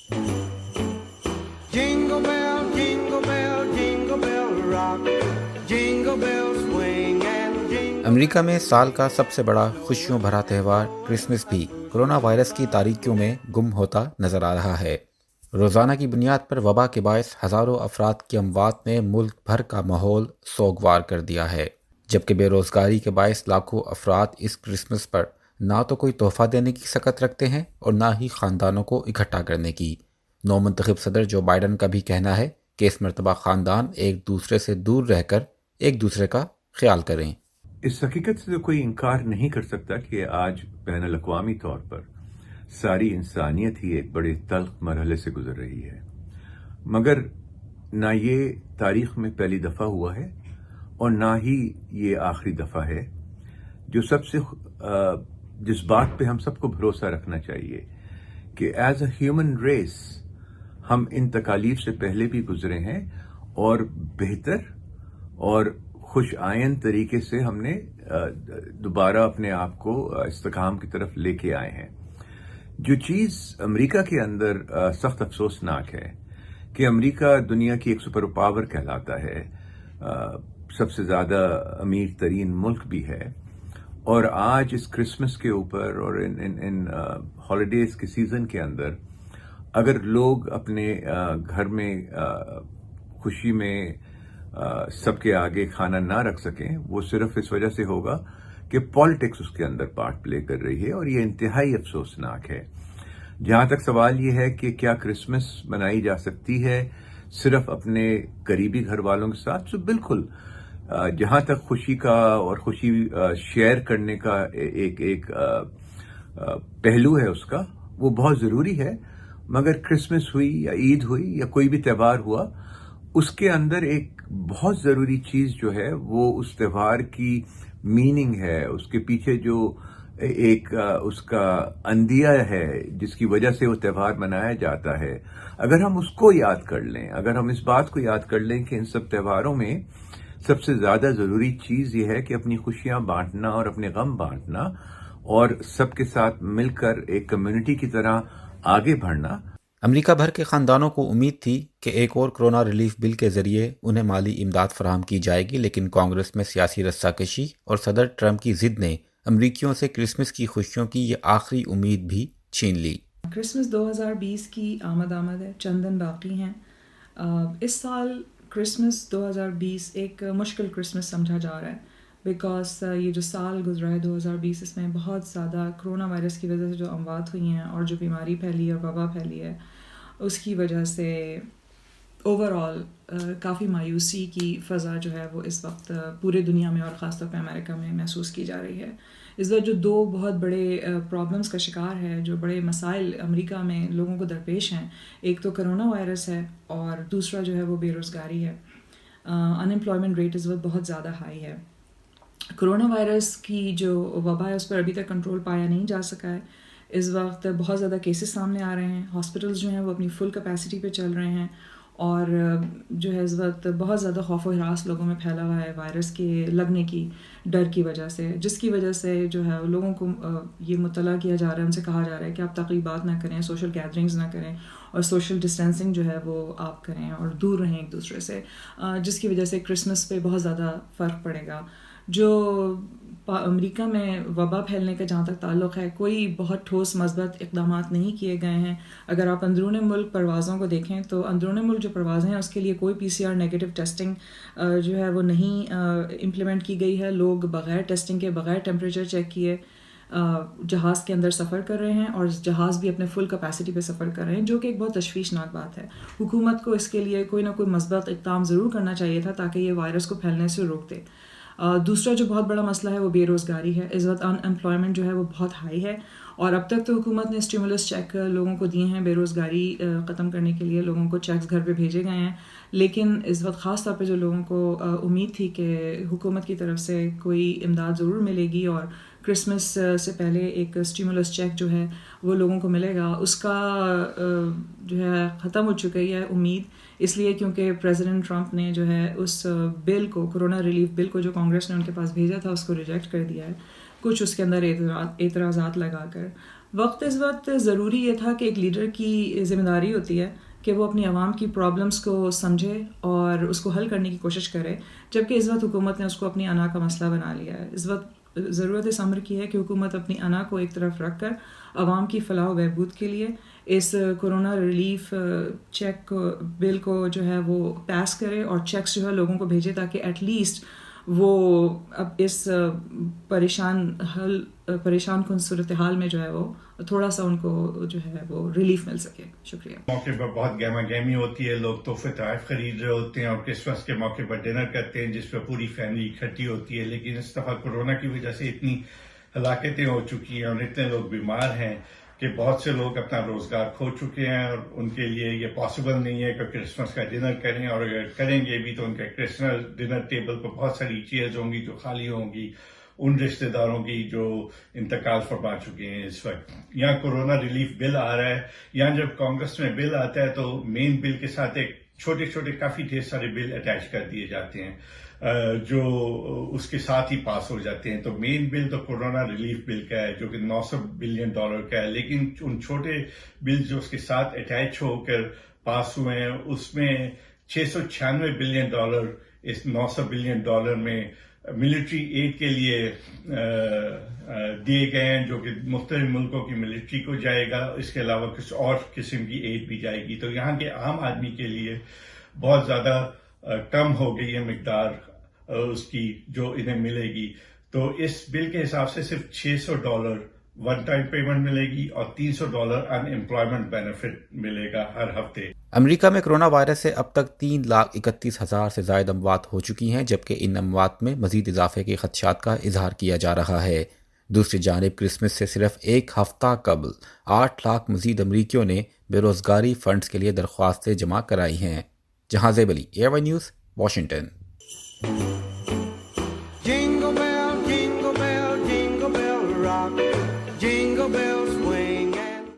Jingle bell, jingle bell, jingle bell rock. Jingle bells swing and jingle. امریکہ میں سال کا سب سے بڑا خوشیوں بھرا تہوار کرسمس بھی کرونا وائرس کی تاریکیوں میں گم ہوتا نظر آ رہا ہے۔ روزانہ کی بنیاد پر وبا کے باعث ہزاروں افراد کی اموات نے ملک بھر کا ماحول سوگوار کر دیا ہے، جبکہ بے روزگاری کے باعث لاکھوں افراد اس کرسمس پر نہ تو کوئی تحفہ دینے کی سکت رکھتے ہیں اور نہ ہی خاندانوں کو اکٹھا کرنے کی۔ نو منتخب صدر جو بائیڈن کا بھی کہنا ہے کہ اس مرتبہ خاندان ایک دوسرے سے دور رہ کر ایک دوسرے کا خیال کریں۔ اس حقیقت سے کوئی انکار نہیں کر سکتا کہ آج بین الاقوامی طور پر ساری انسانیت ہی ایک بڑے تلخ مرحلے سے گزر رہی ہے، مگر نہ یہ تاریخ میں پہلی دفعہ ہوا ہے اور نہ ہی یہ آخری دفعہ ہے۔ جو جس بات پہ ہم سب کو بھروسہ رکھنا چاہیے کہ ایز اے ہیومن ریس ہم ان تکالیف سے پہلے بھی گزرے ہیں اور بہتر اور خوش آئند طریقے سے ہم نے دوبارہ اپنے آپ کو استحکام کی طرف لے کے آئے ہیں۔ جو چیز امریکہ کے اندر سخت افسوسناک ہے کہ امریکہ دنیا کی ایک سپر پاور کہلاتا ہے، سب سے زیادہ امیر ترین ملک بھی ہے، اور آج اس کرسمس کے اوپر اور ان ہالیڈیز کے سیزن کے اندر اگر لوگ اپنے گھر میں خوشی میں سب کے آگے کھانا نہ رکھ سکیں، وہ صرف اس وجہ سے ہوگا کہ پالیٹکس اس کے اندر پارٹ پلے کر رہی ہے، اور یہ انتہائی افسوسناک ہے۔ جہاں تک سوال یہ ہے کہ کیا کرسمس منائی جا سکتی ہے صرف اپنے قریبی گھر والوں کے ساتھ، تو بالکل جہاں تک خوشی کا اور خوشی شیئر کرنے کا ایک پہلو ہے اس کا، وہ بہت ضروری ہے، مگر کرسمس ہوئی یا عید ہوئی یا کوئی بھی تہوار ہوا، اس کے اندر ایک بہت ضروری چیز جو ہے وہ اس تہوار کی میننگ ہے، اس کے پیچھے جو ایک اس کا اندیہ ہے جس کی وجہ سے وہ تہوار منایا جاتا ہے، اگر ہم اس کو یاد کر لیں، اگر ہم اس بات کو یاد کر لیں کہ ان سب تہواروں میں سب سے زیادہ ضروری چیز یہ ہے کہ اپنی خوشیاں بانٹنا اور اپنے غم بانٹنا اور سب کے ساتھ مل کر ایک کمیونٹی کی طرح آگے بڑھنا۔ امریکہ بھر کے خاندانوں کو امید تھی کہ ایک اور کرونا ریلیف بل کے ذریعے انہیں مالی امداد فراہم کی جائے گی، لیکن کانگریس میں سیاسی رسہ کشی اور صدر ٹرمپ کی ضد نے امریکیوں سے کرسمس کی خوشیوں کی یہ آخری امید بھی چھین لی۔ کرسمس 2020 کی آمد ہے، چند دن باقی ہیں۔ اس سال کرسمس 2020 ایک مشکل کرسمس سمجھا جا رہا ہے، بیکاز یہ جو سال گزرا ہے 2020، اس میں بہت زیادہ کرونا وائرس کی وجہ سے جو اموات ہوئی ہیں اور جو بیماری پھیلی ہے اور وبا پھیلی ہے، اس کی وجہ سے اوور آل کافی مایوسی کی فضا جو ہے وہ اس وقت پورے دنیا میں اور خاص طور پہ امریکہ میں محسوس کی جا رہی ہے۔ اس وقت جو دو بہت بڑے پرابلمس کا شکار ہے، جو بڑے مسائل امریکہ میں لوگوں کو درپیش ہیں، ایک تو کرونا وائرس ہے اور دوسرا جو ہے وہ بے روزگاری ہے۔ انمپلائمنٹ ریٹ اس وقت بہت زیادہ ہائی ہے۔ کرونا وائرس کی جو وبا ہے اس پر ابھی تک کنٹرول پایا نہیں جا سکا ہے۔ اس وقت بہت زیادہ کیسز سامنے آ رہے ہیں، ہاسپٹلز جو ہیں وہ اپنی فل کیپیسٹی پہ چل رہے ہیں، اور جو ہے اس وقت بہت زیادہ خوف و ہراس لوگوں میں پھیلا ہوا ہے وائرس کے لگنے کی ڈر کی وجہ سے، جس کی وجہ سے جو ہے لوگوں کو یہ مطلع کیا جا رہا ہے، ان سے کہا جا رہا ہے کہ آپ تقریبات نہ کریں، سوشل گیدرنگز نہ کریں، اور سوشل ڈسٹینسنگ جو ہے وہ آپ کریں اور دور رہیں ایک دوسرے سے، جس کی وجہ سے کرسمس پہ بہت زیادہ فرق پڑے گا۔ جو امریکہ میں وبا پھیلنے کا جہاں تک تعلق ہے، کوئی بہت ٹھوس مثبت اقدامات نہیں کیے گئے ہیں۔ اگر آپ اندرون ملک پروازوں کو دیکھیں تو اندرون ملک جو پروازیں ہیں اس کے لیے کوئی PCR نیگیٹو ٹیسٹنگ جو ہے وہ نہیں امپلیمنٹ کی گئی ہے۔ لوگ بغیر ٹیسٹنگ کے، بغیر ٹیمپریچر چیک کیے جہاز کے اندر سفر کر رہے ہیں، اور جہاز بھی اپنے فل کیپیسٹی پہ سفر کر رہے ہیں، جو کہ ایک بہت تشویشناک بات ہے۔ حکومت کو اس کے لیے کوئی نہ کوئی مثبت اقدام ضرور کرنا چاہیے تھا تاکہ یہ وائرس کو پھیلنے سے روک دے۔ دوسرا جو بہت بڑا مسئلہ ہے وہ بے روزگاری ہے۔ اس وقت انمپلائمنٹ جو ہے وہ بہت ہائی ہے، اور اب تک تو حکومت نے اسٹیمولس چیک لوگوں کو دیے ہیں بے روزگاری ختم کرنے کے لیے، لوگوں کو چیکس گھر پہ بھیجے گئے ہیں، لیکن اس وقت خاص طور پہ جو لوگوں کو امید تھی کہ حکومت کی طرف سے کوئی امداد ضرور ملے گی اور کرسمس سے پہلے ایک اسٹیمولس چیک جو ہے وہ لوگوں کو ملے گا، اس کا جو ہے ختم ہو چکی ہے امید، اس لیے کیونکہ پریزیڈنٹ ٹرمپ نے جو ہے اس بل کو، کرونا ریلیف بل کو جو کانگریس نے ان کے پاس بھیجا تھا، اس کو ریجیکٹ کر دیا ہے، کچھ اس کے اندر اعتراضات لگا کر۔ اس وقت ضروری یہ تھا کہ ایک لیڈر کی ذمہ داری ہوتی ہے کہ وہ اپنی عوام کی پرابلمس کو سمجھے اور اس کو حل کرنے کی کوشش کرے، جبکہ اس وقت حکومت نے اس کو اپنی انا کا مسئلہ بنا لیا ہے۔ اس وقت ضرورت اس امر کی ہے کہ حکومت اپنی انا کو ایک طرف رکھ کر عوام کی فلاح و بہبود کے لیے اس کورونا ریلیف چیک بل کو جو ہے وہ پاس کرے اور چیکس جو ہے لوگوں کو بھیجے تاکہ ایٹ لیسٹ وہ اب اس پریشان کن صورتحال میں جو ہے وہ تھوڑا سا ان کو جو ہے وہ ریلیف مل سکے۔ شکریہ۔ موقع پر بہت گہما گہمی ہوتی ہے، لوگ تحفے تحائف خرید رہے ہوتے ہیں اور کرسمس کے موقع پر ڈنر کرتے ہیں جس پہ پوری فیملی اکٹھی ہوتی ہے، لیکن اس دفعہ کورونا کی وجہ سے اتنی ہلاکتیں ہو چکی ہیں اور اتنے لوگ بیمار ہیں کہ بہت سے لوگ اپنا روزگار کھو چکے ہیں اور ان کے لیے یہ پاسبل نہیں ہے کہ کرسمس کا ڈنر کریں، اور اگر کریں گے بھی تو ان کے کرسمس ڈنر ٹیبل پر بہت ساری چیئرز ہوں گی جو خالی ہوں گی ان رشتہ داروں کی جو انتقال فرما چکے ہیں۔ اس وقت یہاں کورونا ریلیف بل آ رہا ہے، یہاں جب کانگریس میں بل آتا ہے تو مین بل کے ساتھ ایک چھوٹے چھوٹے کافی ڈھیر سارے بل اٹیچ کر دیے جاتے ہیں جو اس کے ساتھ ہی پاس ہو جاتے ہیں۔ تو مین بل تو کورونا ریلیف بل کا ہے جو کہ $900 بلین کا ہے، لیکن ان چھوٹے بل جو اس کے ساتھ اٹیچ ہو کر پاس ہوئے ہیں اس میں $696 بلین اس $900 بلین میں ملٹری ایڈ کے لیے دیے گئے ہیں جو کہ مختلف ملکوں کی ملٹری کو جائے گا، اس کے علاوہ کچھ اور قسم کی ایڈ بھی جائے گی۔ تو یہاں کے عام آدمی کے لیے بہت زیادہ کم ہو گئی ہے مقدار اس کی جو انہیں ملے گی۔ تو اس بل کے حساب سے صرف $600 ون ٹائم پیمنٹ ملے گی اور $300 ان امپلائمنٹ بینیفٹ ملے گا ہر ہفتے۔ امریکہ میں کرونا وائرس سے اب تک 3,31,000 سے زائد اموات ہو چکی ہیں، جبکہ ان اموات میں مزید اضافے کے خدشات کا اظہار کیا جا رہا ہے۔ دوسری جانب کرسمس سے صرف ایک ہفتہ قبل 8 لاکھ مزید امریکیوں نے بے روزگاری فنڈز کے لیے درخواستیں جمع کرائی ہیں۔ جہاں زیب علی، ایئر وائے news, Washington. Jingle bell, jingle bell, jingle bell rock. Jingle bells